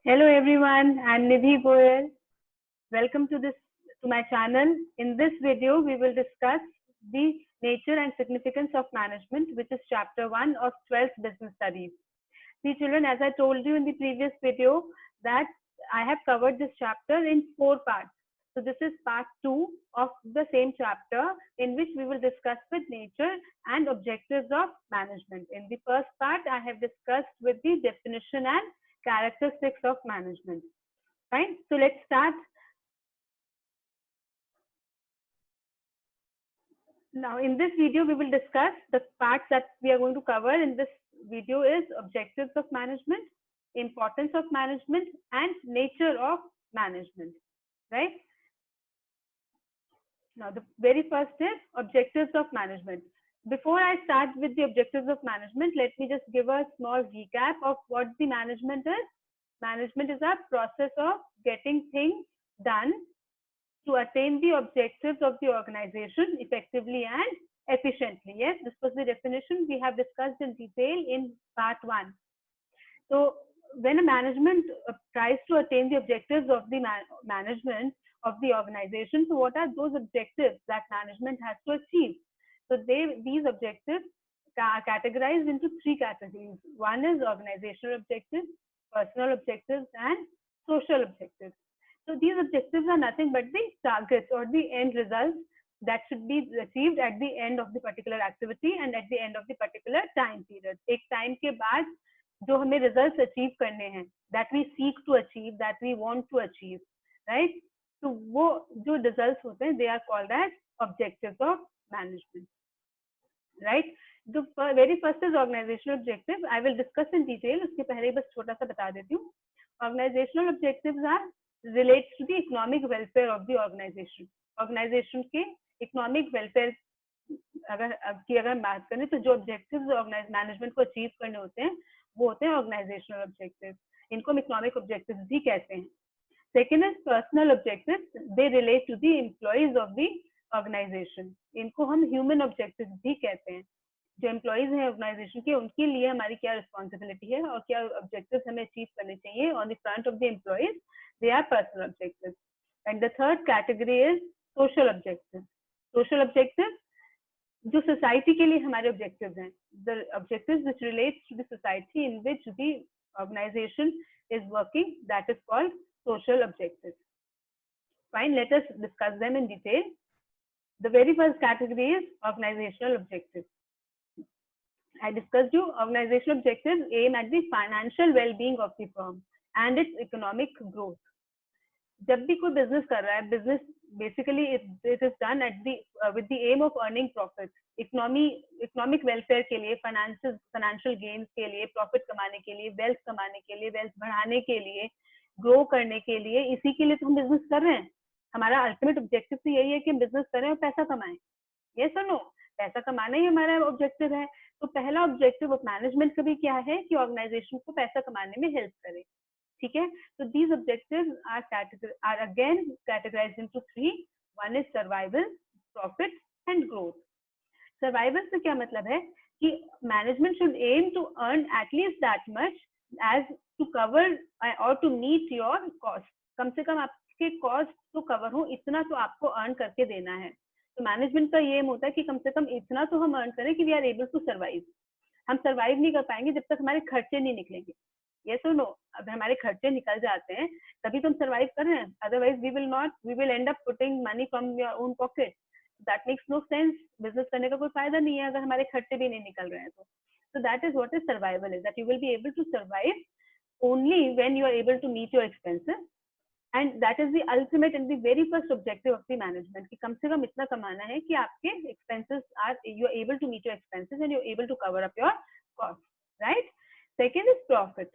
Hello everyone, I'm Nidhi Goyal. Welcome to my channel. In this video, we will discuss the nature and significance of management, which is chapter 1 of 12th Business Studies. See children, as I told you in the previous video that I have covered this chapter in 4 parts. So this is part 2 of the same chapter in which we will discuss with nature and objectives of management. In the first part, I have discussed with the definition and characteristics of management. Fine. So let's start. Now in this video, we will discuss the parts that we are going to cover in this video is objectives of management, importance of management, and nature of management, right? Now the very first is objectives of management. Before I start with the objectives of management, let me just give a small recap of what the management is. Management is a process of getting things done to attain the objectives of the organization effectively and efficiently. Yes, this was the definition we have discussed in detail in part 1. So when a management tries to attain the objectives of the management of the organization, so what are those objectives that management has to achieve? So these objectives are categorized into 3 categories. One is organizational objectives, personal objectives, and social objectives. So these objectives are nothing but the targets or the end results that should be achieved at the end of the particular activity and at the end of the particular time period. एक time के बाद जो हमें results achieve करने हैं, that we seek to achieve, that we want to achieve, right? तो वो जो results होते हैं, they are called as objectives of management, right? The very first is organizational objective. I will discuss in detail. उसके पहले बस छोटा सा बता देती हूँ. Organizational objectives are relates to the economic welfare of the organization. Organization के economic welfare अगर हम बात करें तो जो objectives मैनेजमेंट को अचीव करने होते हैं वो होते हैं ऑर्गेनाइजेशनल ऑब्जेक्टिव. इनको हम इकोनॉमिक ऑब्जेक्टिव्स भी कहते हैं. Second is personal objectives. They relate to the employees of the organisation. इनको हम ह्यूमन ऑब्जेक्टिव्स भी कहते हैं. जो एम्प्लॉइज हैं ऑर्गेनाइजेशन के उनके लिए हमारी क्या रिस्पॉन्सिबिलिटी है और क्या ऑब्जेक्टिव्स हमें अचीव करने चाहिए on the front of the employees. They are personal objectives. And the third category is social objective. Social objective जो सोसाइटी के लिए हमारे ऑब्जेक्टिव्स हैं. The objectives which relates to the society in which the organisation is working, that is called social objective. Fine, let us discuss them in detail. The very first category is organizational objective. I discussed you organizational objectives aim at the financial well-being of the firm and its economic growth. जब भी कोई business कर रहा है, business basically it is done at the with the aim of earning profit. Economic welfare के लिए, financial gains के लिए, प्रॉफिट कमाने के लिए, वेल्थ कमाने के लिए, वेल्थ बढ़ाने के लिए, ग्रो करने के लिए, इसी के लिए तो हम बिजनेस कर रहे हैं. हमारा अल्टीमेट ऑब्जेक्टिव तो यही है कि हम बिजनेस करें और पैसा कमाएं. यस और नो? पैसा कमाना ही हमारा ऑब्जेक्टिव है. तो पहला ऑब्जेक्टिव ऑफ मैनेजमेंट का भी क्या है कि ऑर्गेनाइजेशन को पैसा कमाने में हेल्प करे. ठीक है. तो these objectives are again categorized into 3. One is survival, profit and growth. Survival से क्या मतलब है कि management should aim to earn at least that much as to cover or to meet your cost. कम से कम आपके cost तो cover हो, इतना तो आपको earn करके देना है. तो मैनेजमेंट का ये एम होता है कि कम से कम इतना तो हम earn करें कि we are able to survive. हम survive नहीं कर पाएंगे जब तक हमारे खर्चे नहीं निकलेंगे. Yes or no? अगर हमारे खर्चे निकल जाते हैं तभी तो हम सर्वाइव कर रहे हैं. Otherwise we will end up putting money from your own pocket. That makes no sense. Business करने का कोई फायदा नहीं है अगर हमारे खर्चे भी नहीं निकल रहे हैं तो. So that is what is survival is, that you will be able to survive only when you are able to meet your expenses, and that is the ultimate and the very first objective of the management कि कम से कम इतना कमाना है कि आपके expenses are, you are able to meet your expenses and you are able to cover up your costs, right? Second is profit.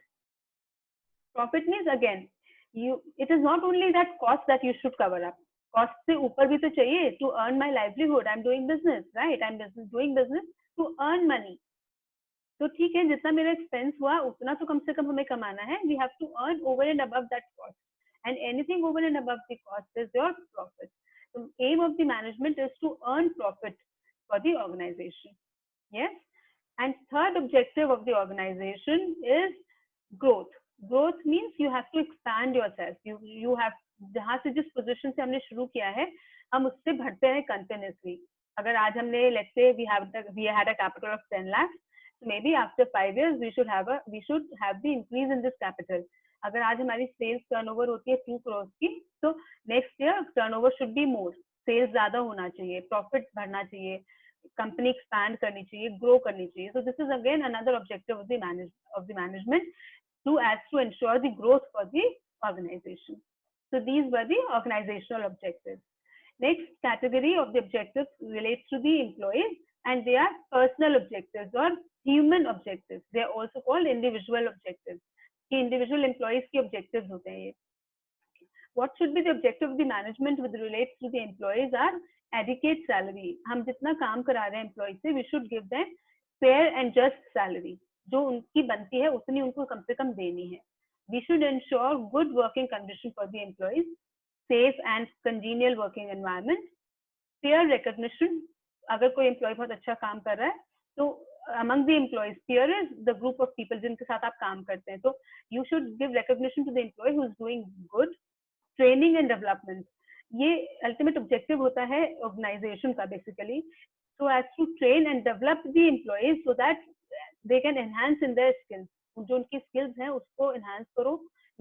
Profit means again it is not only that cost that you should cover up. Cost से ऊपर भी तो चाहिए. To earn my livelihood, I'm doing business, right? I'm doing business to earn money. तो ठीक है, जितना मेरा एक्सपेंस हुआ उतना तो कम से कम हमें कमाना है. We have to earn over and above that cost, and anything over and above the cost is your profit. The aim of the management is to earn profit for the organization. Yes. And third objective of the organization is growth. Growth means you have to expand yourself. You have, जहाँ से जिस position से हमने शुरू किया है हम उससे बढ़ते हैं कंटिन्यूसली. अगर आज हमने let's say we had a capital of 10 lakhs, so maybe after 5 years we should have the increase in this capital. अगर आज हमारी सेल्स टर्नओवर होती है 2 crores की, तो next year turnover should be more, sales ज्यादा होना चाहिए, प्रॉफिट बढ़ना चाहिए, कंपनी एक्सपैंड करनी चाहिए, ग्रो करनी चाहिए. So this is again another objective of the management to ensure the growth for the organization. So these were the organizational objectives. Next category of the objectives relates to the employees, and they are personal objectives or human objectives. They are also called individual objectives. कि individual employees के objectives होते हैं ये. What should be the objective of the management with relates to the employees are adequate salary. हम जितना काम करा रहे हैं employees से, we should give them fair and just salary. जो उनकी बनती है उतनी उनको कम से कम देनी है. We should ensure good working condition for the employees, safe and congenial working environment, peer recognition. अगर कोई employee बहुत अच्छा काम कर रहा है तो among the employees, peer is the group of people जिनके साथ आप काम करते हैं. तो you should give recognition to the employee who is doing good. Training and development, ये ultimate objective होता है organization का basically. So as to train and develop the employees so that they can enhance in their skills. जो उनकी skills हैं उसको enhance करो,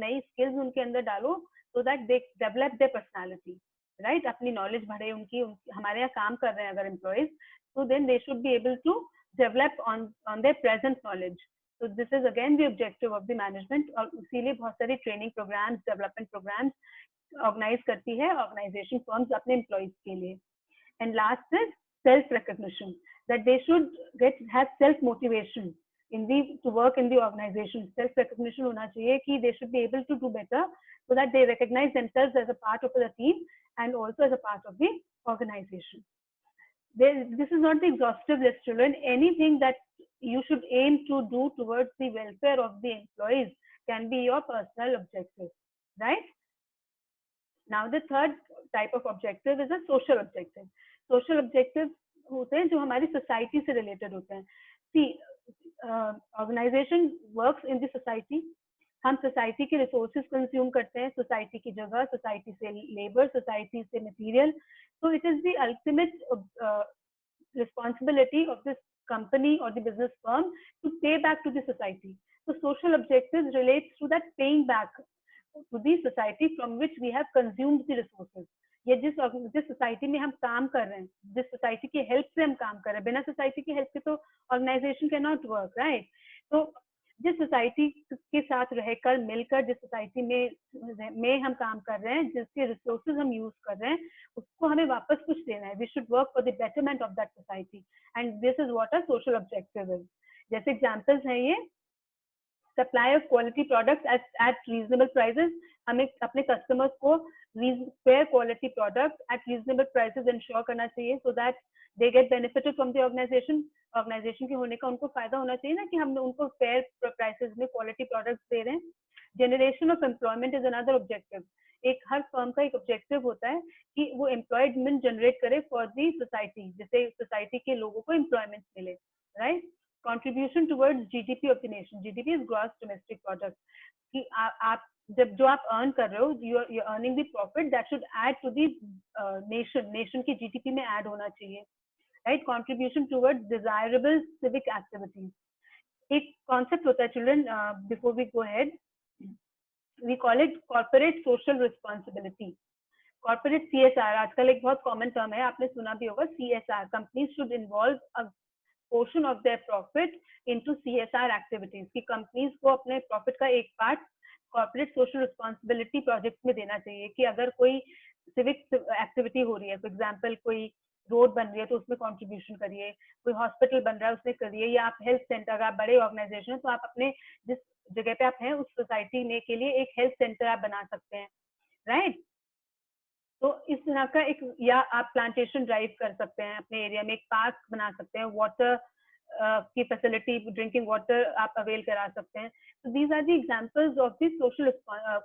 नई skills उनके अंदर डालो so that they develop their personality, right? अपनी knowledge बढ़े उनकी हमारे यहाँ काम कर रहे हैं अगर employees, so then they should be able to develop on their present knowledge. So this is again the objective of the management. और इसीलिए बहुत सारी training programs, development programs organize करती है organization firms अपने employees के लिए. And last is self recognition, that they should have self motivation to work in the organization. Self recognition होना चाहिए कि they should be able to do better so that they recognize themselves as a part of the team and also as a part of the organization. This is not the exhaustive list, children. Anything that you should aim to do towards the welfare of the employees can be your personal objective, right? Now the third type of objective is a social objective. Social objectives होते हैं जो हमारी society से related होते हैं. See, organization works in the society. हम society के resources consume करते हैं, सोसाइटी की जगह, सोसाइटी से लेबर, सोसाइटी से material. So it is the ultimate responsibility of this company or the business firm to pay back to the society. So social objectives relates to that paying back to the society from which we have consumed the resources. ये जिस society में हम काम कर रहे हैं, जिस society की हेल्प से हम काम कर रहे हैं, बिना सोसाइटी की हेल्प के तो organisation can not work, right? तो जिस सोसाइटी के साथ रहकर मिलकर जिस सोसाइटी में हम काम कर रहे हैं, जिसके रिसोर्सेज हम यूज कर रहे हैं, उसको हमें वापस कुछ देना है. We should work for the betterment of that society, and this is what our social objective is. जैसे एग्जांपल्स हैं ये, supply of quality products at reasonable prices. हमें अपने कस्टमर्स को fair quality products at reasonable prices ensure करना चाहिए so that they get benefited from the organization. Organization के होने का उनको फायदा होना चाहिए ना कि हम उनको fair prices में quality products दे रहे हैं. Generation of employment is another objective. एक हर फर्म का एक ऑब्जेक्टिव होता है कि वो एम्प्लॉयमेंट जनरेट करे फॉर दी सोसाइटी, जिससे सोसाइटी के लोगों को एम्प्लॉयमेंट मिले, right? Contribution towards GDP of the nation. GDP is gross domestic product. कि आप जब जो आप अर्न कर रहे हो, you're earning the profit that should add to the nation की GDP में add होना चाहिए, right? Contribution towards desirable civic activities. एक concept होता है children, before we go ahead, we call it corporate social responsibility. Corporate CSR आजकल एक बहुत common term है, आपने सुना भी होगा. CSR, companies should involve a portion of their profit into CSR activities. कि companies को अपने profit का एक part corporate social responsibility project में देना चाहिए. कि अगर कोई सिविक एक्टिविटी हो रही है, फॉर एग्जांपल कोई रोड बन रही है तो उसमें कंट्रीब्यूशन करिए, कोई हॉस्पिटल बन रहा है उसमें करिए, या आप हेल्थ सेंटर, अगर आप बड़े ऑर्गेनाइजेशन तो आप अपने जिस जगह पे आप हैं उस सोसाइटी में के लिए एक हेल्थ सेंटर आप बना सकते हैं, राइट? तो इस तरह का एक, या आप प्लांटेशन ड्राइव कर सकते हैं अपने एरिया में, एक पार्क बना सकते हैं, वाटर की फैसिलिटी, ड्रिंकिंग वाटर आप अवेल करा सकते हैं. So these are the examples of the social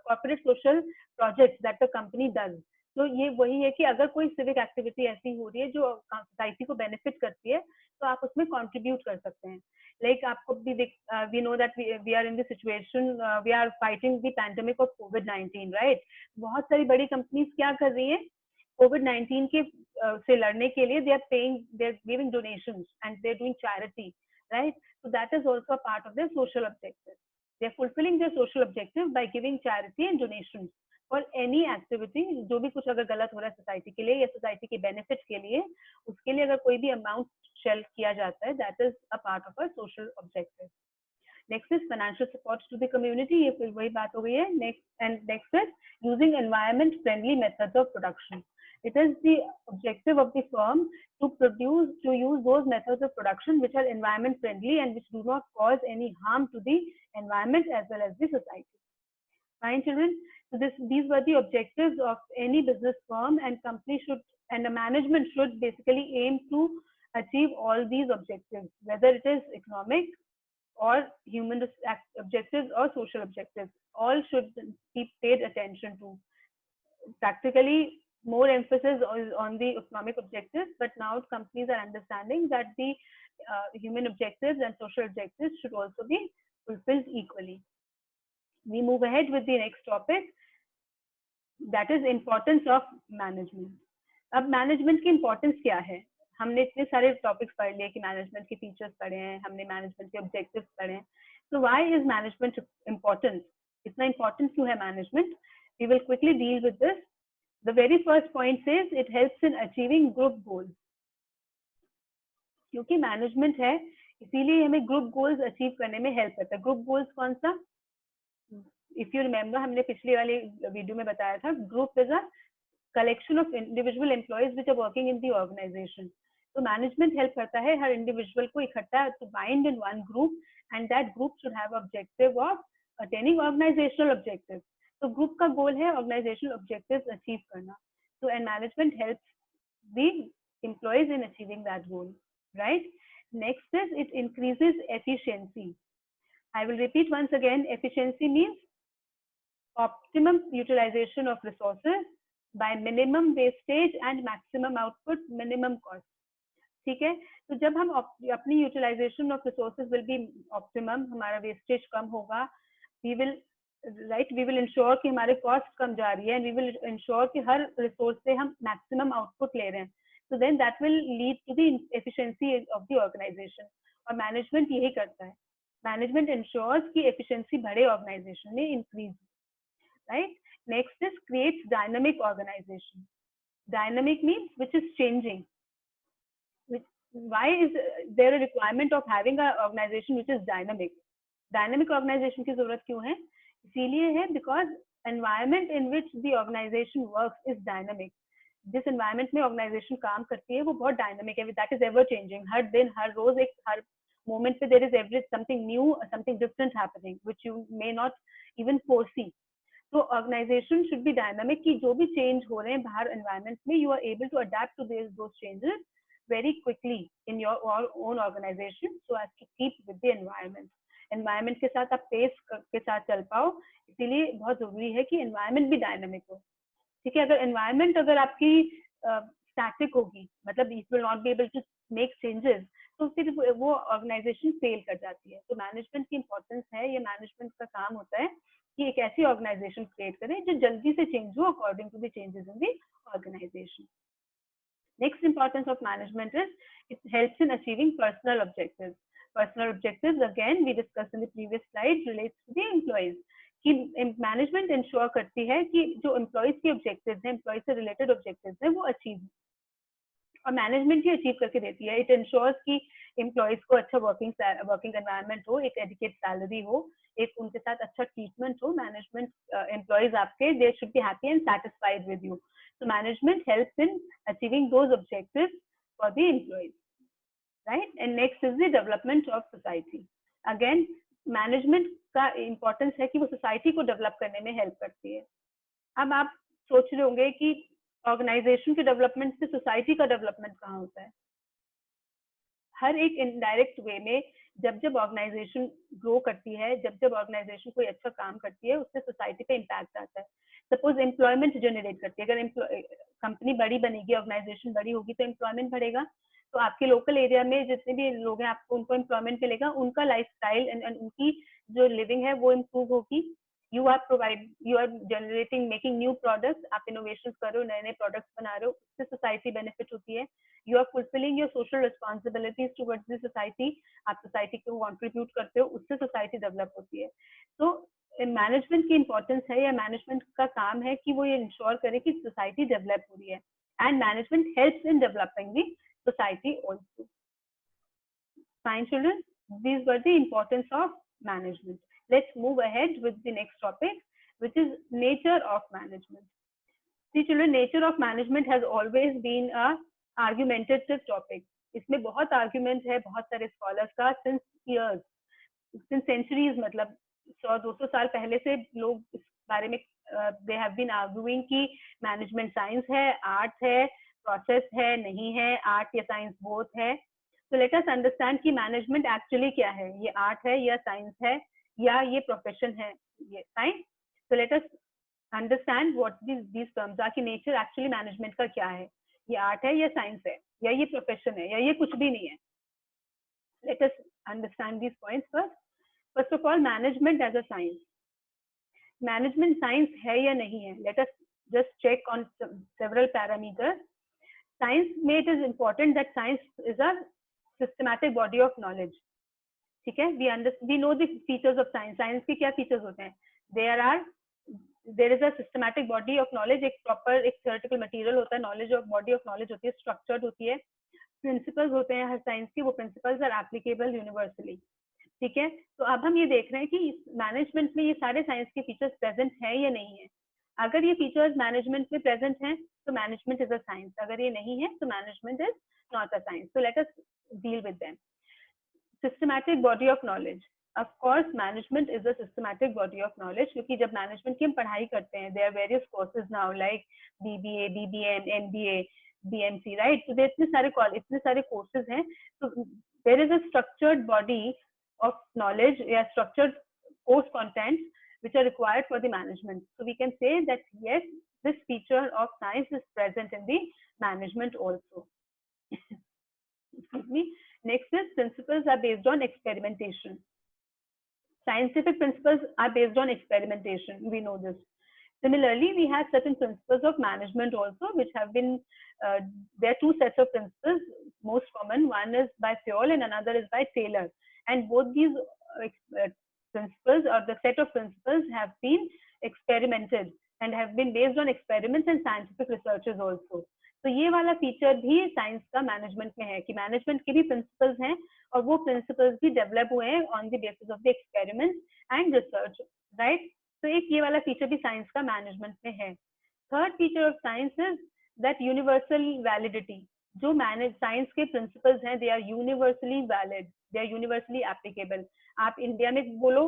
corporate social projects that the company does. तो ये वही है कि अगर कोई सिविक एक्टिविटी ऐसी हो रही है जो सोसाइटी को बेनिफिट करती है तो आप उसमें कंट्रीब्यूट कर सकते हैं। लाइक आपको भी we know that we are in the situation, we are fighting the pandemic of कोविड-19, राइट। बहुत सारी बड़ी कंपनीज क्या कर रही है कोविड-19 के से लड़ने के लिए, they are giving donations and they are doing charity, right. So that is also a part of their social objective. They are fulfilling their social objective by giving charity and donations for any activity. जो भी कुछ अगर गलत हो रहा है society के लिए या सोसाइटी के बेनिफिट के लिए, उसके लिए अगर कोई भी अमाउंट शेल किया जाता है, that is a part of a social objective. Next is financial support to the community. ये फिर वही बात हो गई है. Next is using environment friendly methods of production. It is the objective of the firm to use those methods of production which are environment friendly and which do not cause any harm to the environment as well as the society. Fine, children. So these were the objectives of any business firm, and company should and the management should basically aim to achieve all these objectives, whether it is economic or human objectives or social objectives. All should be paid attention to. Practically, more emphasis is on the economic objectives, but now companies are understanding that the human objectives and social objectives should also be fulfilled equally. We move ahead with the next topic, that is importance of management. अब management की importance क्या है? हमने इतने सारे topics पढ़ लिए कि मैनेजमेंट के फीचर्स पढ़े हैं, हमने मैनेजमेंट के ऑब्जेक्टिव्स पढ़े हैं. So why is management important? इतना important क्यों है management? We will quickly deal with this. The very first point says it helps in achieving group goals. क्योंकि मैनेजमेंट है इसीलिए हमें ग्रुप गोल्स अचीव करने में हेल्प करता है. ग्रुप गोल्स कौन सा? इफ यू रिमेम्बर हमने पिछले वाले वीडियो में बताया था, group is a collection of individual employees which are working in the organization. So management help करता है हर individual को इकट्ठा to bind in one group, and that group should have objective of attaining organizational objectives. So group का goal है organizational objectives achieve करना. So and management helps the employees in achieving that goal, right? Next is it increases efficiency. I will repeat once again. Efficiency means optimum utilization of resources by minimum wastage and maximum output, minimum cost. ठीक है. तो जब हम अपनी utilisation of resources will be optimum, हमारा wastage कम होगा, we will ensure कि हमारे कॉस्ट कम जा रही है, एंड वी विल इंश्योर कि हर रिसोर्स से हम मैक्सिमम आउटपुट ले रहे हैं. So then that will lead to the efficiency of the organisation. और मैनेजमेंट यही करता है. मैनेजमेंट इंश्योर्स कि एफिशिएंसी बढ़े ऑर्गेनाइजेशन में, increase, right. Next is creates dynamic organization. Dynamic means which is changing. Why is there a requirement of having an organization which is dynamic? Dynamic organization की जरूरत क्यों है? इसीलिए है because environment in which the organization works is dynamic. जिस environment में organization काम करती है वो बहुत dynamic है. That is ever changing. हर दिन, हर रोज, हर moment पे there is something new, something different happening which you may not even foresee. तो ऑर्गेनाइजेशन शुड बी डायनामिक कि जो भी चेंज हो रहे हैं बाहर एनवायरनमेंट में, you are able to adapt to those changes very quickly in your own organisation so as to keep with the environment. Environment के साथ आप पेस के साथ चल पाओ, इसीलिए बहुत जरूरी है कि एनवायरनमेंट भी डायनामिक हो. ठीक है. अगर एनवायरनमेंट अगर आपकी स्टैटिक होगी, मतलब it will not be able to make changes, तो फिर वो ऑर्गेनाइजेशन फेल कर जाती है. तो मैनेजमेंट की इंपॉर्टेंस है, ये मैनेजमेंट का काम होता है कि एक ऐसी ऑर्गेनाइजेशन क्रिएट करें जो जल्दी से चेंज हो according to the changes in the organisation. Next importance of management is it helps in achieving personal objectives. Personal objectives again we discuss in the previous slide relates to the employees कि management ensure करती है कि जो employees के objectives हैं, employees से related objectives हैं, वो अचीव, और मैनेजमेंट ही अचीव करके देती है. इट इंश्योर्स कि एम्प्लॉइज को अच्छा वर्किंग एनवायरनमेंट हो, एक एडिकेट सैलरी हो, एक उनके साथ अच्छा ट्रीटमेंट हो. मैनेजमेंट एम्प्लॉइज आपके they should be happy and satisfied with you. So management helps in achieving those objectives for the employees, right. And next is the development of society. Again management का importance है कि वो society को develop करने में help करती है. अब आप सोच रहे होंगे कि ऑर्गेनाइजेशन के डेवलपमेंट से सोसाइटी का डेवलपमेंट कहाँ होता है? हर एक इनडायरेक्ट वे में जब जब ऑर्गेनाइजेशन ग्रो करती है, जब जब ऑर्गेनाइजेशन कोई अच्छा काम करती है, उससे सोसाइटी पे इम्पैक्ट आता है. सपोज एम्प्लॉयमेंट जनरेट करती है, अगर कंपनी बड़ी बनेगी, ऑर्गेनाइजेशन बड़ी होगी तो एम्प्लॉयमेंट बढ़ेगा, तो आपके लोकल एरिया में जितने भी लोग हैं आपको उनको एम्प्लॉयमेंट मिलेगा, उनका लाइफस्टाइल एंड उनकी जो लिविंग है वो इम्प्रूव होगी। You are generating making new products, आप इनोवेशन कर रहे हो, नए नए प्रोडक्ट्स बना रहे हो, उससे सोसाइटी बेनिफिट होती है। You are fulfilling your social responsibilities towards the society, आप सोसाइटी को कॉन्ट्रीब्यूट करते हो, उससे सोसाइटी डेवलप होती है। तो मैनेजमेंट की इंपॉर्टेंस है या मैनेजमेंट का काम है कि वो ये इंश्योर करे कि सोसाइटी डेवलप हो रही है, and management helps in developing the society also. Fine children, these were the importance of management. Let's move ahead with the next topic, which is nature of management. See children, nature of management has always been a argumentative topic. इसमें बहुत argument है बहुत सारे scholars का since years, since centuries, मतलब 100-200 साल पहले से लोग इस बारे में they have been arguing कि management science है, art है, प्रोसेस है, नहीं है, आर्ट या साइंस बोथ है। तो लेट अस अंडरस्टैंड कि मैनेजमेंट एक्चुअली क्या है, ये आर्ट है या साइंस है या ये प्रोफेशन है, ये साइंस। तो let us understand what these terms are, कि नेचर एक्चुअली मैनेजमेंट का क्या है, ये आर्ट है या साइंस है या ये प्रोफेशन है या ये कुछ भी नहीं है। Let us understand these points first. First of all, management as a science, management science है या नहीं है, let us just check on several parameters. Science में it is important that science is a systematic body of knowledge. ठीक है, we know the features of science. Science के क्या features होते हैं? There is a systematic body of knowledge. एक proper एक theoretical material होता है, knowledge of body of knowledge होती है, structured होती है, principles होते हैं हर science के, वो principles are applicable universally. ठीक है, तो अब हम ये देख रहे हैं कि मैनेजमेंट में ये सारे साइंस के फीचर्स प्रेजेंट हैं या नहीं है। अगर ये फीचर्स मैनेजमेंट में प्रेजेंट हैं तो मैनेजमेंट इज अ साइंस, अगर ये नहीं है तो management is not a science. So let us deal with them. Systematic body of knowledge, of course management is a systematic body of knowledge, क्योंकि जब मैनेजमेंट की हम पढ़ाई करते हैं, there are various courses now like BBA, BBM, MBA, BMC, right. तो इतने सारे कोर्सेज हैं, तो there is a structured body of knowledge, yeah, structured course contents which are required for the management. So we can say that yes, this feature of science is present in the management also. Excuse me. Next is principles are based on experimentation. Scientific principles are based on experimentation. We know this. Similarly, we have certain principles of management also, which have been, there are two sets of principles, most common. One is by Fayol and another is by Taylor. And both these principles or the set of principles have been experimented and have been based on experiments and scientific researches also. तो ये वाला feature भी science का management में है कि management के भी प्रिंसिपल्स हैं और वो प्रिंसिपल्स भी डेवलप हुए हैं on the basis of the experiment and research, right. तो एक ये वाला फीचर भी साइंस का मैनेजमेंट में है। Third feature of science is that universal validity. जो साइंस के प्रिंसिपल्स हैं, they are universally valid, they are universally applicable. आप इंडिया में बोलो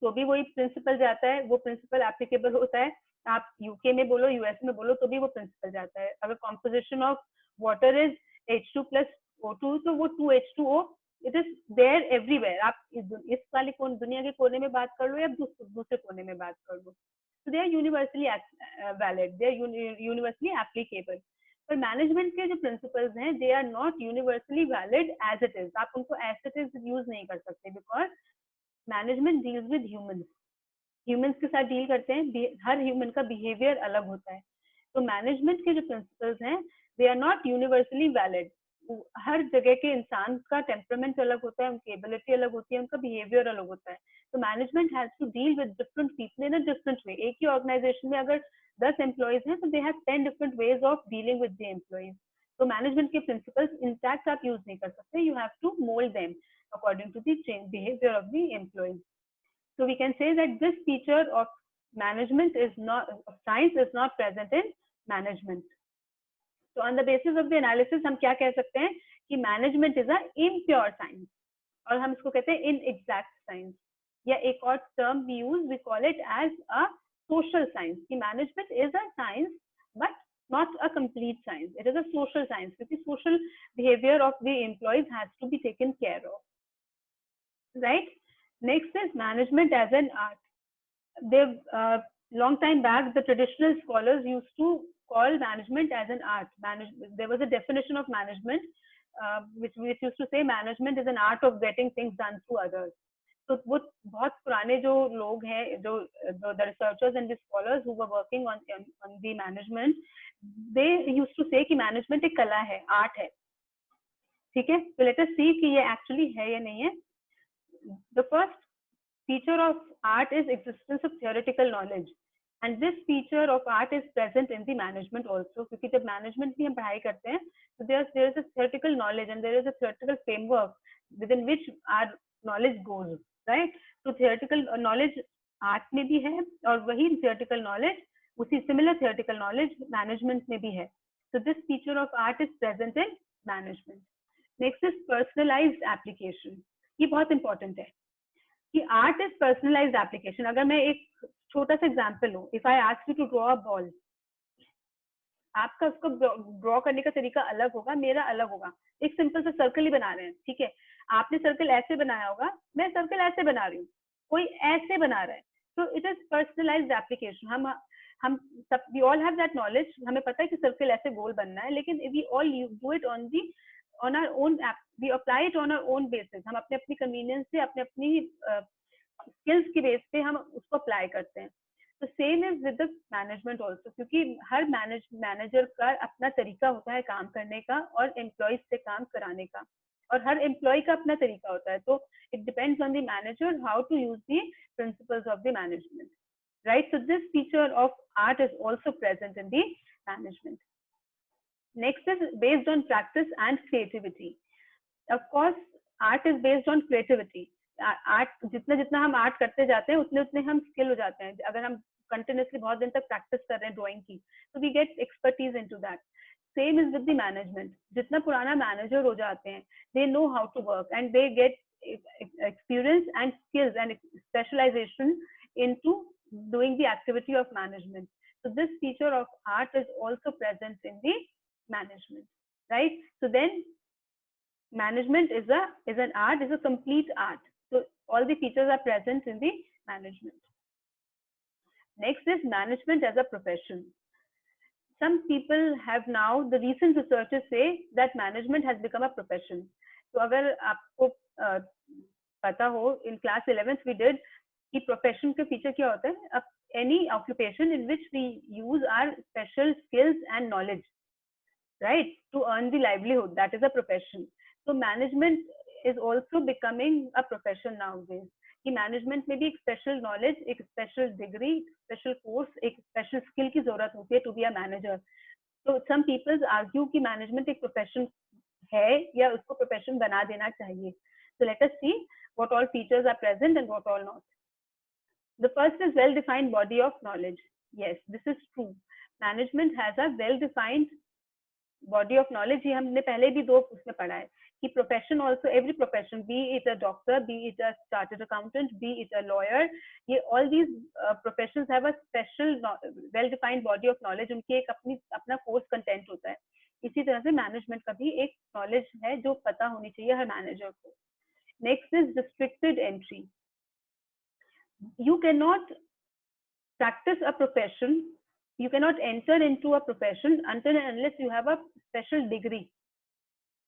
तो भी वही प्रिंसिपल जाता है, वो प्रिंसिपल एप्लीकेबल होता है। आप यूके में बोलो, यूएस में बोलो तो भी वो प्रिंसिपल जाता है। अगर composition of water is H2 + O2 तो वो 2H2O, it is there everywhere. आप इस वाले दुनिया के कोने में बात कर लो या दूसरे कोने में बात कर लो, तो they are universally valid, they are universally applicable. पर मैनेजमेंट के जो प्रिंसिपल्स हैं, they are not universally valid as it is. आप उनको एज इट इज यूज नहीं कर सकते, because management deals with humans, humans के साथ डील करते हैं, हर ह्यूमन का बिहेवियर अलग होता है। तो मैनेजमेंट के जो प्रिंसिपल्स हैं, they are not universally valid. हर जगह के इंसान का टेम्परामेंट अलग होता है, उनकी एबिलिटी अलग होती है, उनका बिहेवियर अलग होता है। तो management has to deal with different people in a different way. एक ही ऑर्गेनाइजेशन में अगर 10 एम्प्लॉइज हैं तो they have 10 different ways of dealing with the employees. तो मैनेजमेंट के प्रिंसिपल्स इंटैक्ट आप यूज नहीं कर सकते, you have to mould them according to the behavior of the employees. So we can say that this feature of management is not, science is not present in management. So on the basis of the analysis हम क्या कह सकते हैं कि management is a impure science, और हम इसको कहते हैं inexact science, या एक और term we use, we call it as a social science, कि management is a science but not a complete science, it is a social science, because social behavior of the employees has to be taken care of, right? Next is management as an art. long time back, the traditional scholars used to call management as an art. There was a definition of management, which used to say management is an art of getting things done through others. तो वो बहुत पुराने जो लोग हैं, जो the researchers and the scholars who were working on the management, they used to say कि management एक कला है, art है. ठीक है, so let us see कि ये actually है या नहीं है. The first feature of art is existence of theoretical knowledge, and this feature of art is present in the management also, क्योंकि जब management की हम पढ़ाई करते हैं, so there is a theoretical knowledge and there is a theoretical framework within which our knowledge goes, right? So theoretical knowledge art में भी है, और वही theoretical knowledge, उसी similar theoretical knowledge management में भी है. So this feature of art is present in management. Next is personalized application. ये बहुत important है कि art is personalized application. अगर मैं एक छोटा सा एग्जाम्पल लूं, if I ask you to draw a ball, आपका उसको ड्रॉ करने का तरीका अलग होगा, मेरा अलग होगा. एक सिंपल सा सर्कल ही बना रहे हैं, ठीक है, आपने सर्कल ऐसे बनाया होगा, मैं सर्कल ऐसे बना रही हूँ, कोई ऐसे बना रहा है. तो इट इज पर्सनलाइज्ड एप्लीकेशन. हम सब, we all have that knowledge, हमें पता है कि सर्कल ऐसे गोल बनना है, लेकिन we all do it on our own app, we apply it on our own basis. हम अपने अपनी कन्वीनियंस से, अपने अपनी स्किल्स की बेस पे हम उसको अप्लाई करते हैं. तो same is with the management also, क्योंकि हर मैनेजर का अपना तरीका होता है काम करने का और एम्प्लॉयज से काम कराने का, और हर एम्प्लॉय का अपना तरीका होता है. तो it depends on the manager how to use the principles of the management, right? So this feature of art is also present in the management. Next is based on practice and creativity. Of course, art is based on creativity. Art, जितना जितना हम art करते जाते हैं, उतने उतने हम skill हो जाते हैं. अगर हम कंटिन्यूसली बहुत दिन तक प्रैक्टिस कर रहे हैं ड्राइंग की, तो we get expertise into that. Same is with the management. जितना पुराना मैनेजर हो जाते हैं, they know how to work and they get experience and skills and specialization into doing the activity of management. So this feature of art is also present in the management, right? So then management is an art, is a complete art. So all the features are present in the management. Next is management as a profession. Some people have now, the recent researchers say that management has become a profession. So अगर आपको पता हो, in class 11th we did कि profession के feature क्या होता है? Any occupation in which we use our special skills and knowledge, right, to earn the livelihood, that is a profession. So management is also becoming a profession nowadays. कि management में भी एक special knowledge, एक special degree, special course, एक special skill की जरूरत होती है टू बी अ मैनेजर. तो सम पीपल्स आर्ग्यू कि मैनेजमेंट एक प्रोफेशन है या उसको प्रोफेशन बना देना चाहिए. So let us see what all features are present and what all not. The first is well-defined body of knowledge. Yes, this is true. Management has a well-defined body of knowledge. ये हमने पहले भी दो उसमें पढ़ा है कि profession also, every profession, be it a doctor, be it a chartered accountant, be it a lawyer, ये all these professions have a special well-defined body of knowledge. उनकी एक अपना course content होता है. इसी तरह से मैनेजमेंट का भी एक नॉलेज है जो पता होनी चाहिए हर मैनेजर को. Next is restricted entry. You cannot practice a profession, you cannot enter into a profession until and unless you have a special degree.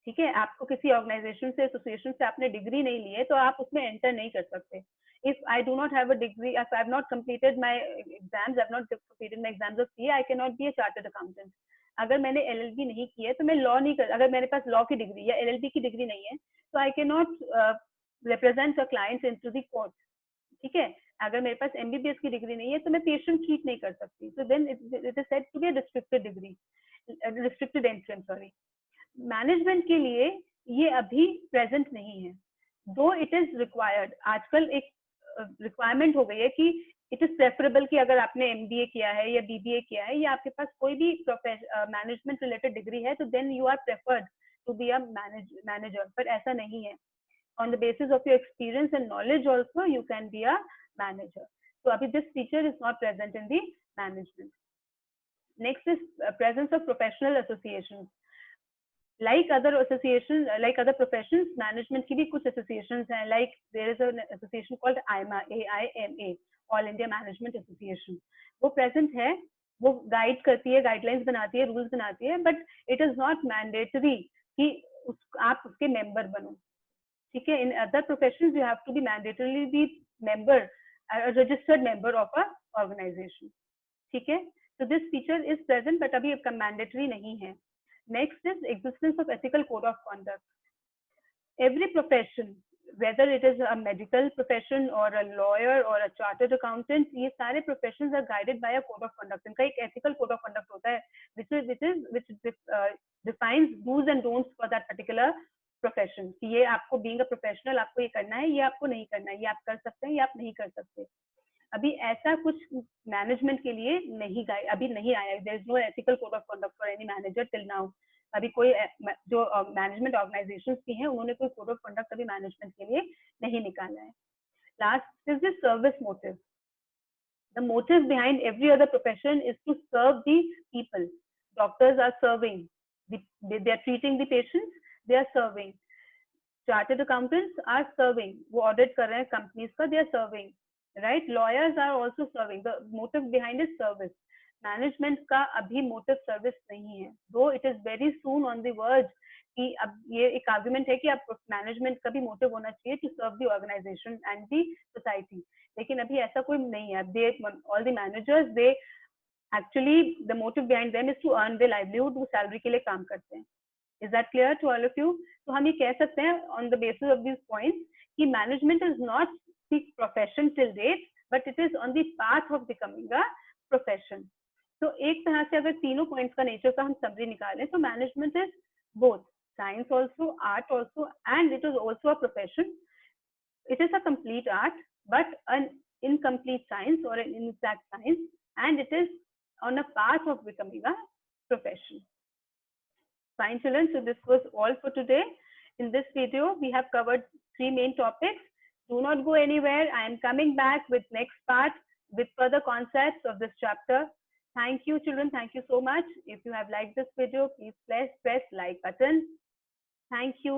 ठीक है, आपको किसी ऑर्गेनाइजेशन से, एसोसिएशन से आपने डिग्री नहीं ली है तो आप उसमें एंटर नहीं कर सकते. If I do not have a degree, if I have not completed my exams, I have not completed my exams of CA, I cannot be a chartered accountant. अगर मैंने LLB नहीं की है तो मैं लॉ नहीं कर, अगर मेरे पास लॉ की डिग्री या LLB की डिग्री नहीं है तो I cannot represent a client into the court. ठीक है, अगर मेरे पास MBBS की डिग्री नहीं है तो मैं पेशेंट ट्रीट नहीं कर सकती. So then it is said to be a restricted degree, restricted entrance, sorry. Management के लिए ये अभी प्रेजेंट नहीं है, दो इट इज रिक्वायर्ड. आजकल एक रिक्वायरमेंट हो गई है कि इट इज प्रेफरेबल कि अगर आपने MBA किया है या BBA किया है या आपके पास कोई भी मैनेजमेंट रिलेटेड डिग्री है तो then you are preferred to be a manager. पर ऐसा नहीं है. On the basis of your experience and knowledge also you can be a manager. So abhi this feature is not present in the management. Next is presence of professional associations. Like other associations, like other professions, management की भी कुछ associations हैं. Like there is an association called AIMA, AIMA, all India management association. वो present है, वो guide करती है, guidelines बनाती है, रूल्स बनाती है, but it is not mandatory कि आप उसके मेंबर बनो। ठीक है, in other professions you have to be mandatorily be member, registered member of a organisation. ठीक है, so this feature is present but अभी मैंडेटरी नहीं है। Next is existence of ethical code of conduct. every profession, whether it is a medical profession or a lawyer or a chartered accountant, ये सारे professions are guided by a code of conduct। इनका एक ethical code of conduct होता है which defines do's and don'ts for that particular profession। कि ये आपको being a professional आपको ये करना है, ये आपको नहीं करना है, ये आप कर सकते हैं, ये आप नहीं कर सकते। अभी ऐसा कुछ मैनेजमेंट के लिए नहीं अभी नहीं आया। There is no ethical code of conduct for any manager till now. अभी कोई जो मैनेजमेंट ऑर्गेनाइजेशंस की हैं उन्होंने कोई कोड ऑफ कंडक्ट अभी मैनेजमेंट के लिए नहीं निकाला है। Last is the service motive. The motive behind every other profession is to serve the people. Doctors are serving, they are treating the patients, they are serving. Chartered accountants are serving, वो audit कर रहे हैं companies का, they are serving, right? Lawyers are also serving. The motive behind is service. Management का अभी motive service नहीं है, though it is very soon on the verge कि अब ये एक argument है कि अब management का भी motive होना चाहिए to serve the organization and the society, लेकिन अभी ऐसा कोई नहीं है। They, all the managers, they actually the motive behind them is to earn their livelihood, वो salary के लिए काम करते हैं। Is that clear to all of you? तो हम ये कह सकते हैं on the basis of these points कि management is not the profession till date, but it is on the path of becoming a profession. तो एक तरह से अगर तीनों पॉइंट्स का नेचर का हम समरी निकालें तो management is both science also, art also, and it is also a profession. It is a complete art but an incomplete science or an inexact science, and it is on a path of becoming a profession. Fine children, so this was all for today. In this video we have covered 3 main topics. Do not go anywhere. I am coming back with next part with further concepts of this chapter. Thank you children, thank you so much. If you have liked this video, please press like button. Thank you.